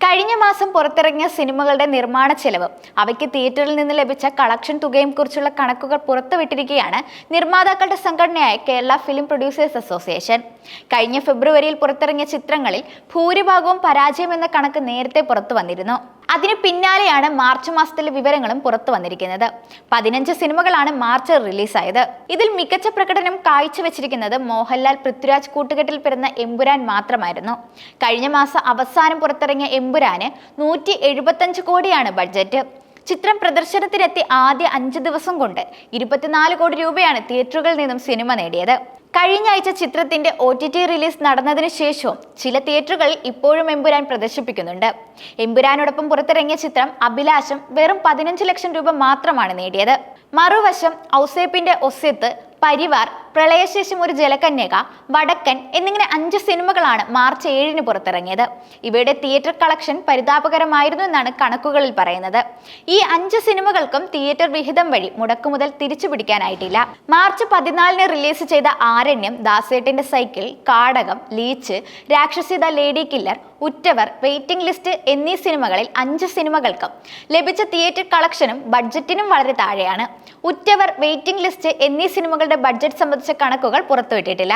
കഴിഞ്ഞ മാസം പുറത്തിറങ്ങിയ സിനിമകളുടെ നിർമ്മാണ ചെലവ് അവയ്ക്ക് തിയേറ്ററിൽ നിന്ന് ലഭിച്ച കളക്ഷൻ തുകയും കുറിച്ചുള്ള കണക്കുകൾ പുറത്തുവിട്ടിരിക്കുകയാണ് നിർമ്മാതാക്കളുടെ സംഘടനയായ കേരള ഫിലിം പ്രൊഡ്യൂസേഴ്സ് അസോസിയേഷൻ. കഴിഞ്ഞ ഫെബ്രുവരിയിൽ പുറത്തിറങ്ങിയ ചിത്രങ്ങളിൽ ഭൂരിഭാഗവും പരാജയമെന്ന കണക്ക് നേരത്തെ പുറത്തു വന്നിരുന്നു. അതിന് പിന്നാലെയാണ് മാർച്ച് മാസത്തിലെ വിവരങ്ങളും പുറത്തു വന്നിരിക്കുന്നത്. 15 സിനിമകളാണ് മാർച്ച് റിലീസായത്. ഇതിൽ മികച്ച പ്രകടനം കാഴ്ചവെച്ചിരിക്കുന്നത് മോഹൻലാൽ പൃഥ്വിരാജ് കൂട്ടുകെട്ടിൽ പിറന്ന എമ്പുരാൻ മാത്രമായിരുന്നു. കഴിഞ്ഞ മാസം അവസാനം പുറത്തിറങ്ങിയ എമ്പുരാന് 175 കോടിയാണ് ബഡ്ജറ്റ്. ചിത്രം പ്രദർശനത്തിനെത്തി ആദ്യ 5 ദിവസം കൊണ്ട് 24 കോടി രൂപയാണ് തിയേറ്ററുകളിൽ നിന്നും സിനിമ നേടിയത്. കഴിഞ്ഞ ആഴ്ച ചിത്രത്തിന്റെ OTT റിലീസ് നടന്നതിന് ശേഷവും ചില തിയേറ്ററുകളിൽ ഇപ്പോഴും എമ്പുരാൻ പ്രദർശിപ്പിക്കുന്നുണ്ട്. എമ്പുരാനോടൊപ്പം പുറത്തിറങ്ങിയ ചിത്രം അഭിലാഷം വെറും 15 ലക്ഷം രൂപ മാത്രമാണ് നേടിയത്. മറുവശം ഔസേപ്പിന്റെ ഒസ്യത്ത്, പരിവാർ, പ്രളയശേഷം ഒരു ജലകന്യക, വടക്കൻ എന്നിങ്ങനെ 5 സിനിമകളാണ് മാർച്ച് 7-ന് പുറത്തിറങ്ങിയത്. ഇവയുടെ തിയേറ്റർ കളക്ഷൻ പരിതാപകരമായിരുന്നു എന്നാണ് കണക്കുകളിൽ പറയുന്നത്. ഈ 5 സിനിമകൾക്കും തിയേറ്റർ വിഹിതം വഴി മുടക്കുമുതൽ തിരിച്ചു പിടിക്കാനായിട്ടില്ല. മാർച്ച് 14-ന് റിലീസ് ചെയ്ത ആരണ്യം, ദാസേട്ടന്റെ cycle, Kaadakam, leech, Rakshasi the lady killer, Uttavar, waiting list എന്നീ സിനിമകളിൽ 5 സിനിമകൾക്കും ലഭിച്ച തിയേറ്റർ കളക്ഷനും ബഡ്ജറ്റിനും വളരെ താഴെയാണ്. ഉറ്റവർ, വെയിറ്റിംഗ് ലിസ്റ്റ് എന്നീ സിനിമകളുടെ ബഡ്ജറ്റ് സംബന്ധിച്ച കണക്കുകൾ പുറത്തുവിട്ടിട്ടില്ല.